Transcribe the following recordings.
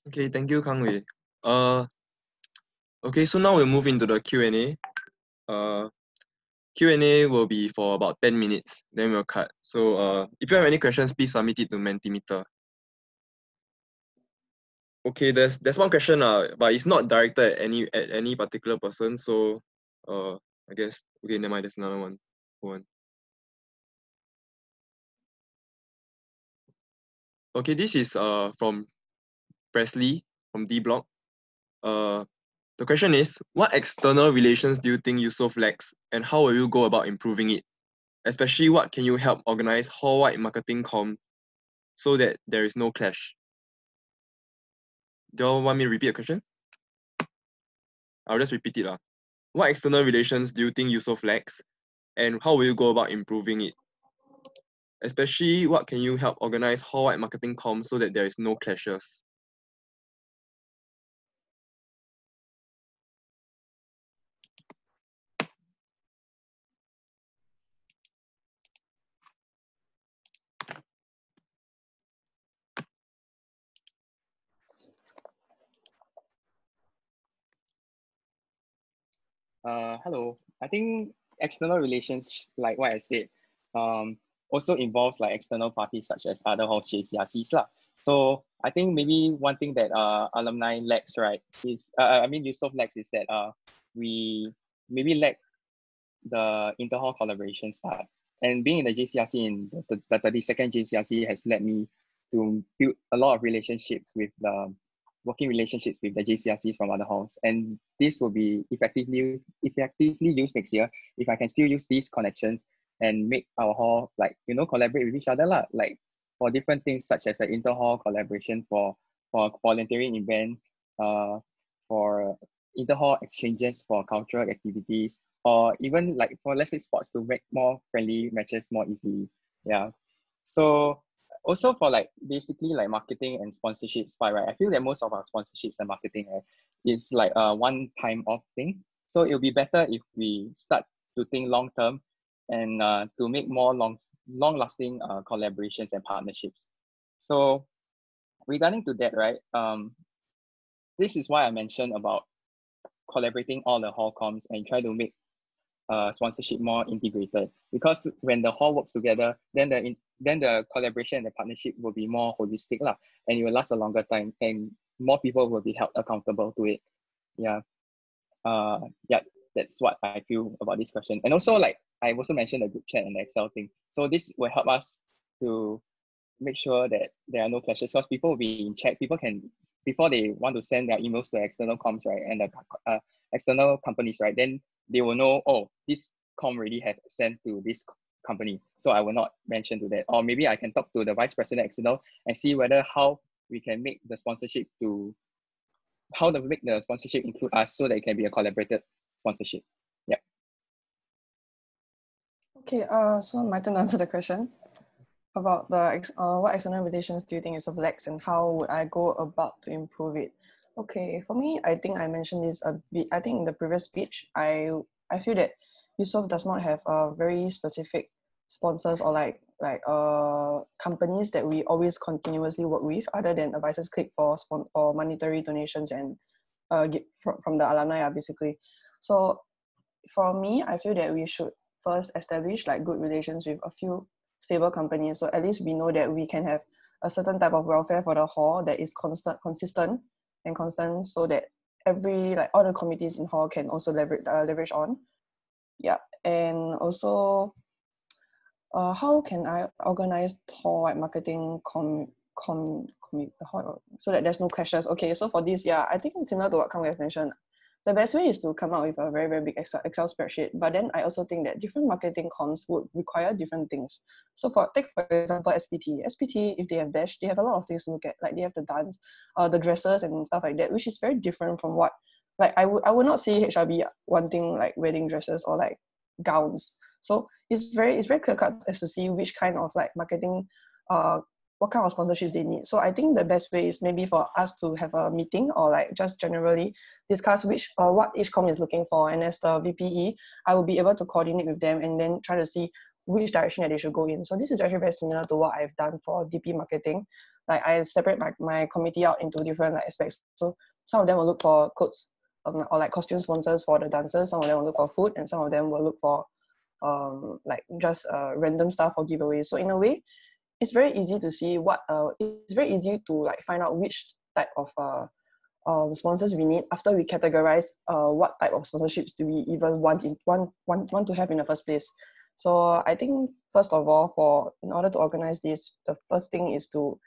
Okay, thank you, Kang Wei. Uh, okay, so now we'll move into the Q&A. Q&A will be for about 10 minutes, then we'll cut. So if you have any questions, please submit it to Mentimeter. Okay, there's one question, but it's not directed at any particular person. So I guess okay, never mind, there's another one. Hold on. Okay, this is from Presley from D Block. The question is, what external relations do you think Eusoff lacks, and how will you go about improving it? Especially, what can you help organize hall-wide marketing comm so that there is no clash? Do you want me to repeat the question? I'll just repeat it. What external relations do you think Eusoff lacks, and how will you go about improving it? Especially, what can you help organize hall-wide marketing comm so that there is no clashes? Hello. I think external relations, like what I said, also involves like external parties such as other halls JCRCs lah. So I think maybe one thing that alumni lacks, right, is Yusof lacks is that we maybe lack the inter-hall collaborations part. And being in the JCRC in the 32nd JCRC has led me to build a lot of relationships with the working relationships with the JCRCs from other halls. And this will be effectively used next year if I can still use these connections and make our hall collaborate with each other lah, like for different things such as the inter-hall collaboration for a volunteering event, for inter-hall exchanges for cultural activities, or even like for let's say sports to make more friendly matches more easily. Yeah. So also for like basically like marketing and sponsorships part, right? I feel that most of our sponsorships and marketing, right, is like a one time off thing. So it'll be better if we start to think long term and to make more long lasting collaborations and partnerships. So regarding to that, right? This is why I mentioned about collaborating all the hall comms and try to make sponsorship more integrated, because when the hall works together, then the collaboration and the partnership will be more holistic lah, and it will last a longer time and more people will be held accountable to it. Yeah. Yeah, that's what I feel about this question. And also like I've also mentioned the group chat and the Excel thing. So this will help us to make sure that there are no clashes, because people will be in check. People can, before they want to send their emails to external comms, right, and the external companies, right, then they will know, oh, this com already have sent to this company, so I will not mention to that. Or maybe I can talk to the vice president external and see whether how we can make the sponsorship include us so that it can be a collaborated sponsorship. Yeah. Okay, so my turn to answer the question about the what external relations do you think Eusoff lacks and how would I go about to improve it? Okay, for me, I think I mentioned this a bit. I think in the previous speech, I feel that Eusoff does not have a very specific sponsors or like companies that we always continuously work with, other than Advisors Click for monetary donations and from the alumni, basically. So for me, I feel that we should first establish like good relations with a few stable companies, so at least we know that we can have a certain type of welfare for the hall that is consistent and constant, so that all the committees in hall can also leverage on. Yeah. And also how can I organize hall marketing so that there's no clashes? Okay, so for this, yeah, I think similar to what Kang has mentioned, the best way is to come up with a very, very big Excel spreadsheet. But then I also think that different marketing comms would require different things. So take for example, SPT, if they have Bash, they have a lot of things to look at. Like they have the dance, the dresses and stuff like that, which is very different from what, like I would not see HRB wanting like wedding dresses or like gowns. So it's very clear cut as to see which kind of like marketing, what kind of sponsorships they need. So I think the best way is maybe for us to have a meeting or like just generally discuss what each com is looking for. And as the VPE, I will be able to coordinate with them and then try to see which direction that they should go in. So this is actually very similar to what I've done for DP marketing. Like I separate my committee out into different like aspects. So some of them will look for clothes or like costume sponsors for the dancers. Some of them will look for food, and some of them will look for like just random stuff or giveaways. So in a way, it's very easy to see it's very easy to like find out which type of sponsors we need after we categorize what type of sponsorships do we even want to have in the first place. So I think first of all, in order to organize this, the first thing is to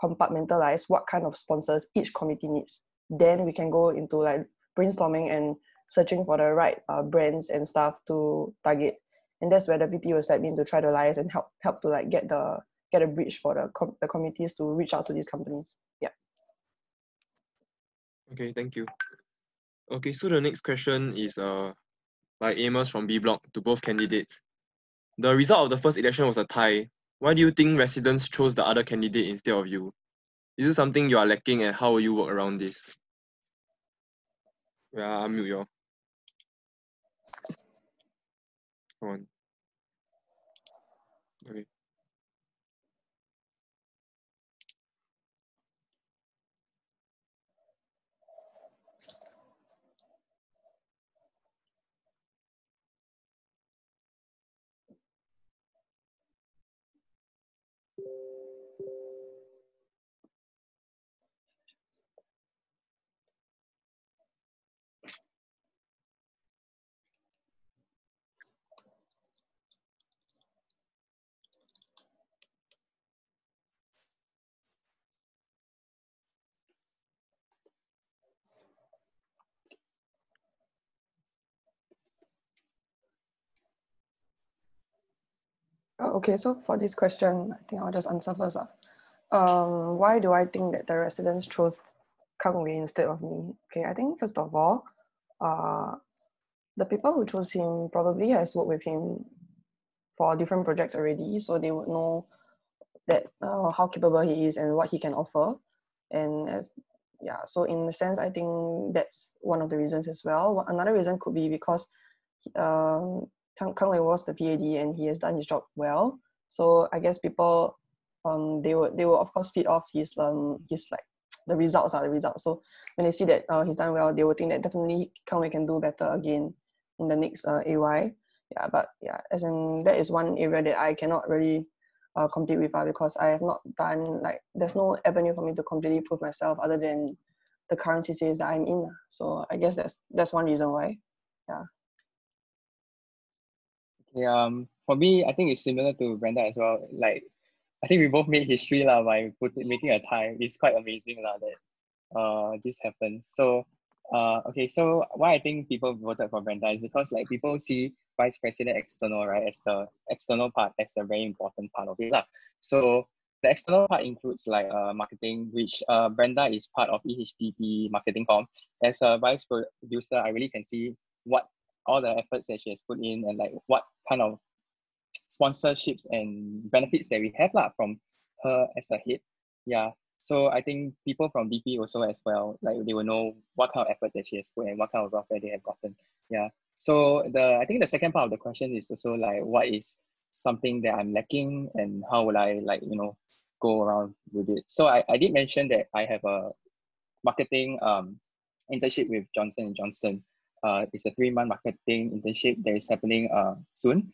compartmentalize what kind of sponsors each committee needs. Then we can go into like brainstorming and searching for the right brands and stuff to target. And that's where the VP will step in to try to liaise and help to like get a bridge for the committees to reach out to these companies. Yeah. Okay, thank you. Okay, so the next question is by Amos from B Block to both candidates. The result of the first election was a tie. Why do you think residents chose the other candidate instead of you? Is this something you are lacking, and how will you work around this? Yeah, unmute you. Come on. Okay. Oh, okay, so for this question, I think I'll just answer first. Why do I think that the residents chose Kang Wei instead of me? Okay, I think first of all, the people who chose him probably has worked with him for different projects already, so they would know that how capable he is and what he can offer. And so in a sense, I think that's one of the reasons as well. Another reason could be because Kang Wei was the PAD and he has done his job well. So I guess people they will of course feed off his like the results are the results. So when they see that he's done well, they will think that definitely Kang Wei can do better again in the next AY. Yeah, but yeah, as in that is one area that I cannot really compete with because I have not done like there's no avenue for me to completely prove myself other than the current CCAs that I'm in. So I guess that's one reason why. Yeah. Yeah, for me, I think it's similar to Brenda as well. Like, I think we both made history lah by making a tie. It's quite amazing lah that this happened. So okay, so why I think people voted for Brenda is because like people see vice president external, right, as the external part, as a very important part of it lah. So the external part includes like marketing, which Brenda is part of EHDP marketing com. As a vice producer, I really can see what all the efforts that she has put in and like what kind of sponsorships and benefits that we have lah from her as a head. Yeah. So I think people from DP also as well, like they will know what kind of effort that she has put and what kind of welfare they have gotten. Yeah. So I think the second part of the question is also like what is something that I'm lacking and how will I like, go around with it. So I did mention that I have a marketing internship with Johnson & Johnson. It's a 3-month marketing internship that is happening soon.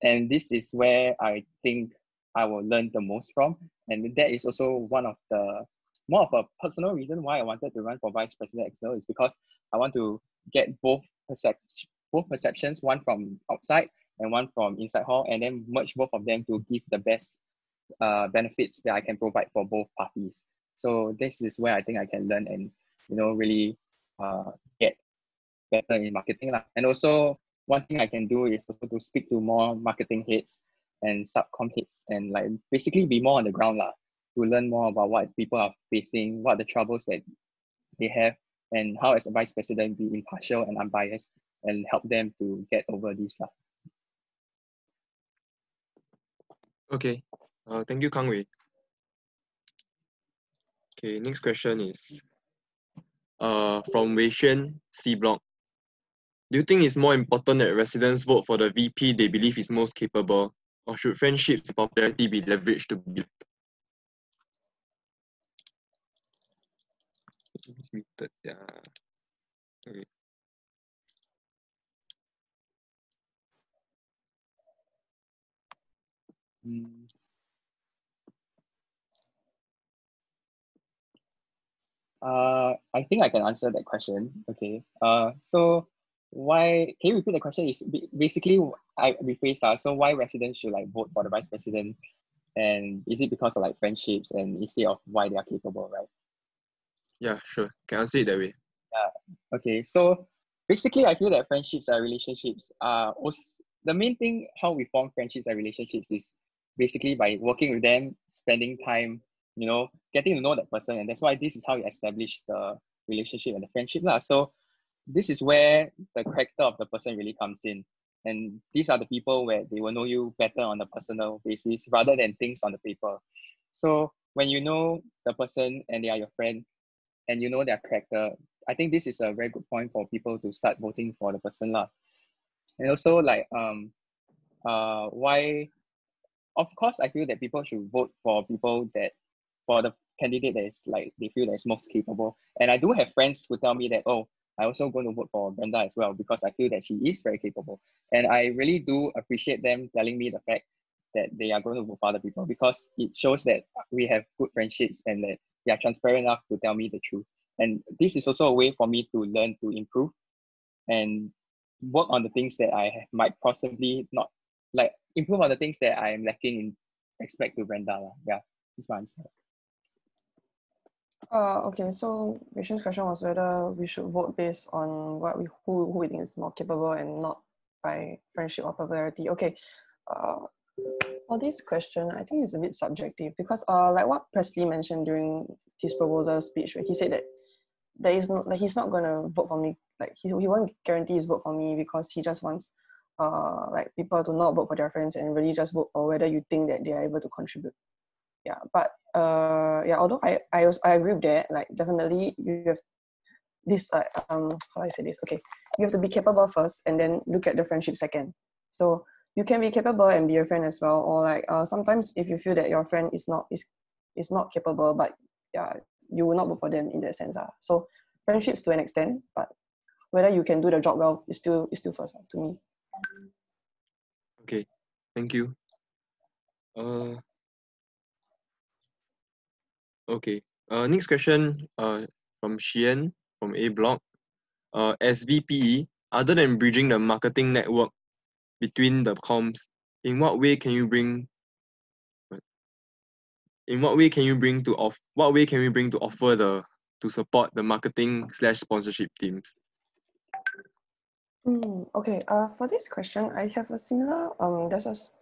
And this is where I think I will learn the most from. And that is also one of the more of a personal reason why I wanted to run for vice president external is because I want to get both perceptions, one from outside and one from inside hall, and then merge both of them to give the best benefits that I can provide for both parties. So this is where I think I can learn and really get better in marketing lah. And also one thing I can do is also to speak to more marketing heads and subcom heads and like basically be more on the ground lah, to learn more about what people are facing, what are the troubles that they have, and how as a vice president be impartial and unbiased and help them to get over this lah. Okay. Thank you, Kang Wei. Okay, next question is from Wei Xuan, C Block. Do you think it's more important that residents vote for the VP they believe is most capable, or should friendships and popularity be leveraged to build? It's muted, yeah. Okay. I think I can answer that question. Okay. So why, can you repeat the question? Is basically, I rephrase so why residents should like vote for the vice president, and is it because of like friendships and instead of why they are capable, right? Yeah, sure. Can answer it that way. Okay, so basically, I feel that friendships and relationships are also, the main thing how we form friendships and relationships is basically by working with them, spending time, you know, getting to know that person, and that's why this is how you establish the relationship and the friendship lah. So this is where the character of the person really comes in, and these are the people where they will know you better on a personal basis rather than things on the paper. So when you know the person and they are your friend, and you know their character, I think this is a very good point for people to start voting for the person lah. And also like why, of course I feel that people should vote for people that, for the candidate that is like they feel that is most capable. And I do have friends who tell me that, oh, I also going to vote for Brenda as well because I feel that she is very capable. And I really do appreciate them telling me the fact that they are going to vote for other people, because it shows that we have good friendships and that they are transparent enough to tell me the truth. And this is also a way for me to learn to improve and work on the things that I might possibly not, like improve on the things that I am lacking in respect to Brenda. Yeah, that's my answer. Okay, so Vishen's question was whether we should vote based on what we who we think is more capable and not by friendship or popularity. Okay, for this question, I think it's a bit subjective because like what Presley mentioned during his proposal speech, where he said that there is no, like he's not gonna vote for me, like he won't guarantee his vote for me because he just wants like people to not vote for their friends and really just vote for whether you think that they are able to contribute. Yeah, but yeah, although I agree with that, like definitely you have this how do I say this? Okay, you have to be capable first and then look at the friendship second. So you can be capable and be a friend as well, or like sometimes if you feel that your friend is not capable, but yeah, you will not vote for them in that sense. So friendships to an extent, but whether you can do the job well is still first to me. Okay, thank you. Okay. Next question from Xian from A Block. As VPE, other than bridging the marketing network between the comms, in what way can you bring what way can we bring to offer to support the marketing / sponsorship teams? Okay. For this question, I have a similar.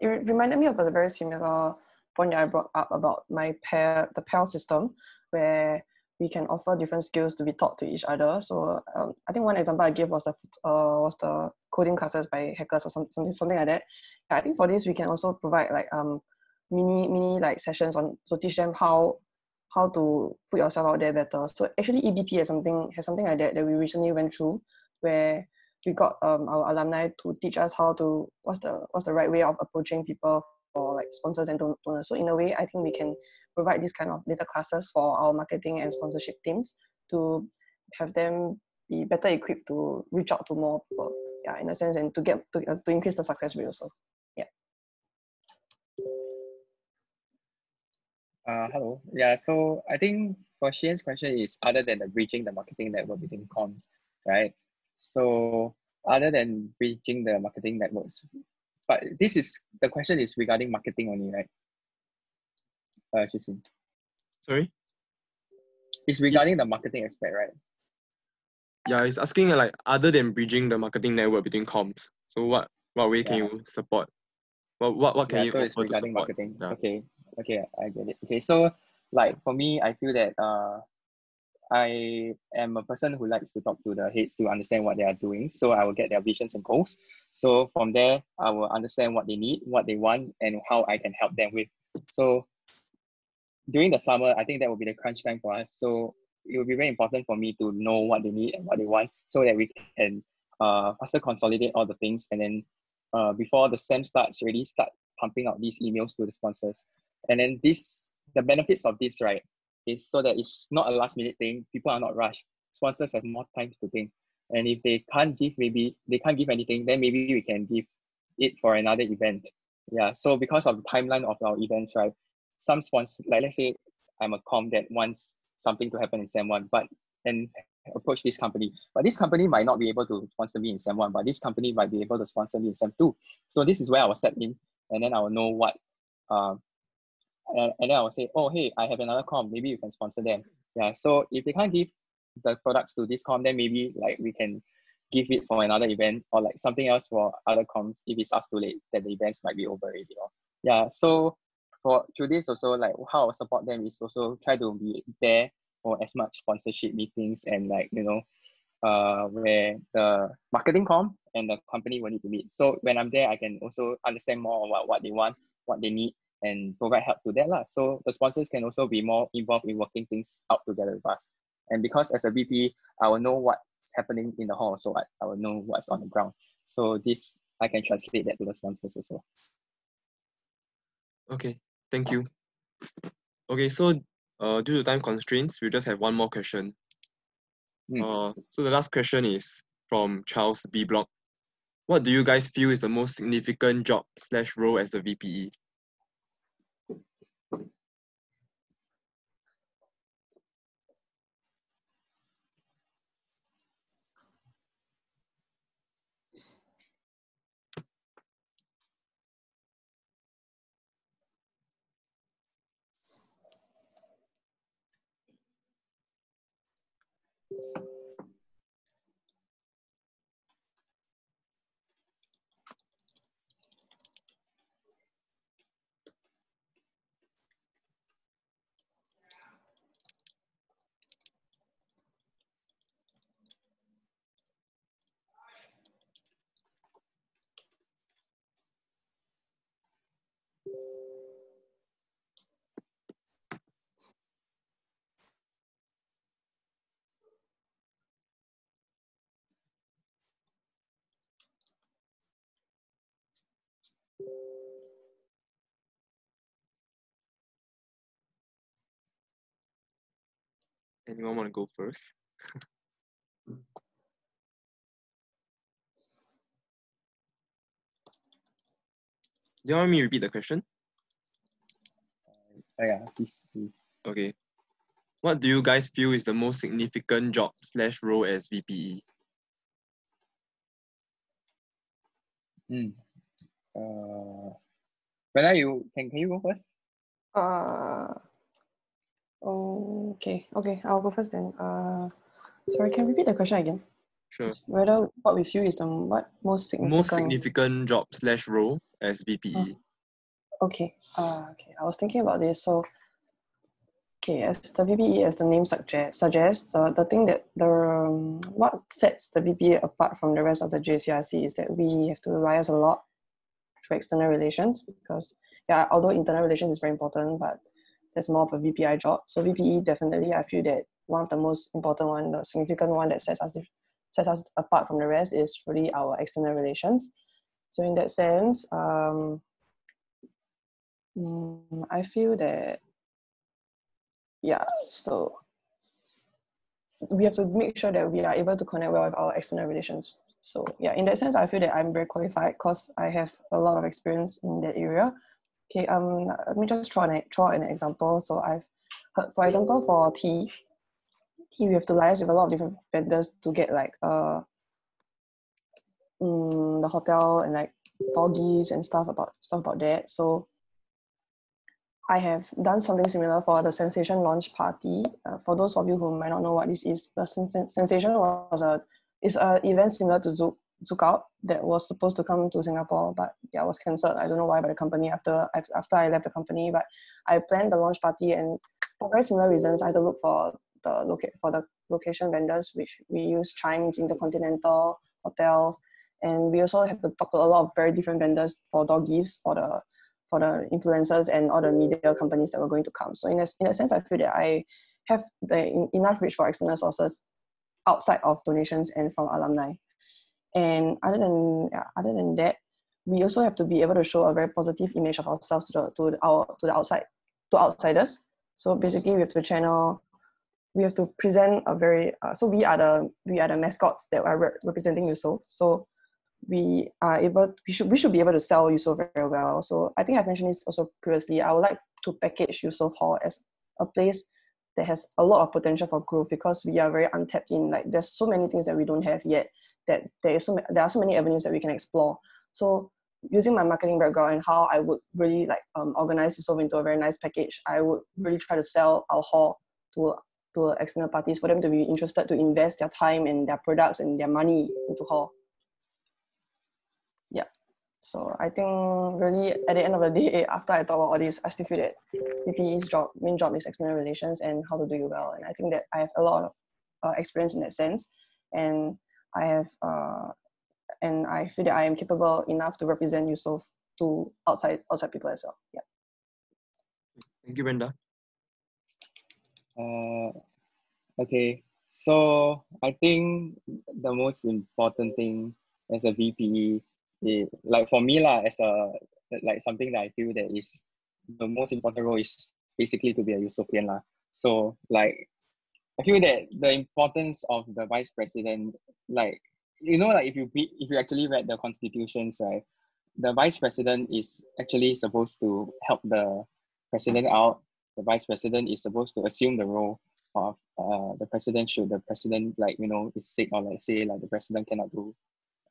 It reminded me of a very similar point that I brought up about the pair system, where we can offer different skills to be taught to each other. So I think one example I gave was the coding classes by hackers or something like that. Yeah, I think for this we can also provide like mini like sessions on, so teach them how to put yourself out there better. So actually EBP has something like that we recently went through, where we got our alumni to teach us what's the right way of approaching people for like sponsors and donors. So in a way, I think we can provide these kind of little classes for our marketing and sponsorship teams to have them be better equipped to reach out to more people. Yeah, in a sense, and to increase the success rate also. Yeah. Hello. Yeah, so I think for Shane's question is other than the bridging the marketing network between comms, right? So other than bridging the marketing networks, but the question is regarding marketing only, right? Jason. Sorry? It's regarding the marketing aspect, right? Yeah, it's asking like other than bridging the marketing network between comms. So what way can you support? What can you so offer it's to regarding support? marketing. Yeah. Okay, I get it. Okay, so like for me, I feel that I am a person who likes to talk to the heads to understand what they are doing. So I will get their visions and goals. So from there, I will understand what they need, what they want, and how I can help them with. So during the summer, I think that will be the crunch time for us. So it will be very important for me to know what they need and what they want, so that we can faster consolidate all the things, and then before the SEM starts, really start pumping out these emails to the sponsors. And then the benefits of this, right, is so that it's not a last minute thing. People are not rushed. Sponsors have more time to think. And if they can't give anything, then maybe we can give it for another event. Yeah. So because of the timeline of our events, right, some sponsors, like let's say I'm a com that wants something to happen in SEM 1, and approach this company. But this company might not be able to sponsor me in SEM 1, but this company might be able to sponsor me in SEM 2. So this is where I will step in, and then I will know what, and then I will say, oh, hey, I have another com, maybe you can sponsor them. Yeah, so if they can't give the products to this com, then maybe like we can give it for another event, or like something else for other comms if it's us too late, that the events might be over already. Yeah, so through this also, like how I support them is also try to be there for as much sponsorship meetings, and like, where the marketing com and the company will need to meet. So when I'm there, I can also understand more about what they want, what they need, and provide help to that lah. So the sponsors can also be more involved in working things out together with us. And because as a VP, I will know what's happening in the hall, so I will know what's on the ground. So this, I can translate that to the sponsors also. Okay, thank you. Okay, so due to time constraints, we just have one more question. So the last question is from Charles B. Block. What do you guys feel is the most significant job/role as the VPE? Anyone want to go first? Do you want me to repeat the question? Yeah, please. Okay. What do you guys feel is the most significant job/role as VPE? When can you go first? Okay, I'll go first then. Sorry, can you repeat the question again? Sure. Whether what we feel is the most significant. Most significant job/role as VPE. Okay. Okay. I was thinking about this. So, okay, as the VPE, as the name suggests, the thing that what sets the VPE apart from the rest of the JCRC is that we have to liaise a lot for external relations, because yeah, although internal relations is very important, but there's more of a VPI job. So VPE, definitely, I feel that one of the most important one, the significant one that sets us apart from the rest is really our external relations. So in that sense, I feel that, yeah, so we have to make sure that we are able to connect well with our external relations. So yeah, in that sense, I feel that I'm very qualified because I have a lot of experience in that area. Okay, let me just draw an example. So I've heard, for example, for tea, we have to liaise with a lot of different vendors to get like the hotel and like door gifts and stuff about that. So I have done something similar for the Sensation launch party. For those of you who might not know what this is, the Sensation is an event similar to Zook Out that was supposed to come to Singapore, but yeah, was cancelled. I don't know why by the company after I left the company. But I planned the launch party, and for very similar reasons, I had to look for the location vendors, which we use Chimes, Intercontinental, hotels, and we also have to talk to a lot of very different vendors for door gifts for the influencers and all the media companies that were going to come. So in a sense, I feel that I have enough reach for external sources outside of donations and from alumni. And other than that, we also have to be able to show a very positive image of ourselves to outsiders. So basically, we have to channel. We have to present a very. So we are the mascots that are representing Eusoff. So we should be able to sell Eusoff very well. So I think I've mentioned this also previously. I would like to package Eusoff Hall as a place that has a lot of potential for growth, because we are very untapped in, like, there's so many things that we don't have yet, that there are so many avenues that we can explore. So using my marketing background and how I would really organize Eusoff into a very nice package, I would really try to sell our hall to external parties for them to be interested to invest their time and their products and their money into hall. Yeah. So I think really at the end of the day, after I talk about all this, I still feel that VP's main job is external relations and how to do it well. And I think that I have a lot of experience in that sense, and I feel that I am capable enough to represent Eusoff to outside people as well. Yeah. Thank you, Brenda. Okay, so I think the most important thing as a VP is, like for me lah, as something that I feel that is the most important role is basically to be a Eusoffian lah. So like I feel that the importance of the vice president, like if you actually read the constitutions, right, the vice president is actually supposed to help the president out. The vice president is supposed to assume the role of the president should the president is sick, or the president cannot do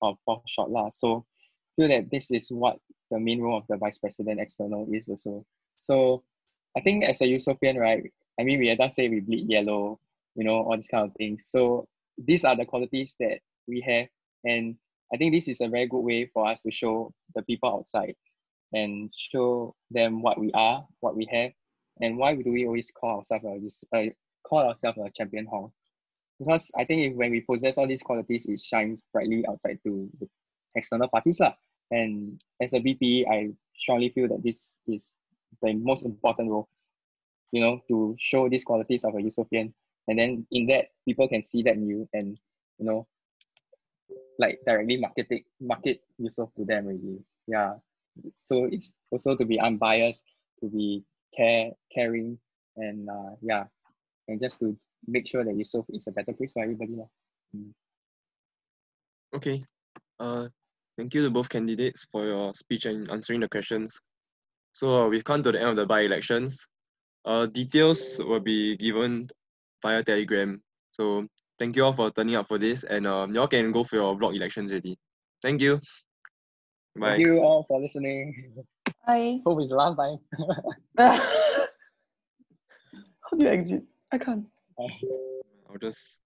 or fall short lah. So I feel that this is what the main role of the vice president external is also. So I think as a Eusoffian, right, I mean, we don't say we bleed yellow, all these kind of things. So these are the qualities that we have, and I think this is a very good way for us to show the people outside and show them what we are, what we have, and why do we always call ourselves a champion hall. Because I think when we possess all these qualities, it shines brightly outside to the external parties lah. And as a VP, I strongly feel that this is the most important role, to show these qualities of a Eusoffian. And then in that, people can see that in you and, directly market Eusoff to them already. Yeah. So it's also to be unbiased, to be caring, and and just to make sure that Eusoff is a better place for everybody. Okay. Thank you to both candidates for your speech and answering the questions. So we've come to the end of the by-elections. Details will be given via Telegram. So thank you all for turning up for this, and you all can go for your block elections already. Thank you. Bye. Thank you all for listening. Bye. Hope it's the last time. How do you exit? I can't. I'll just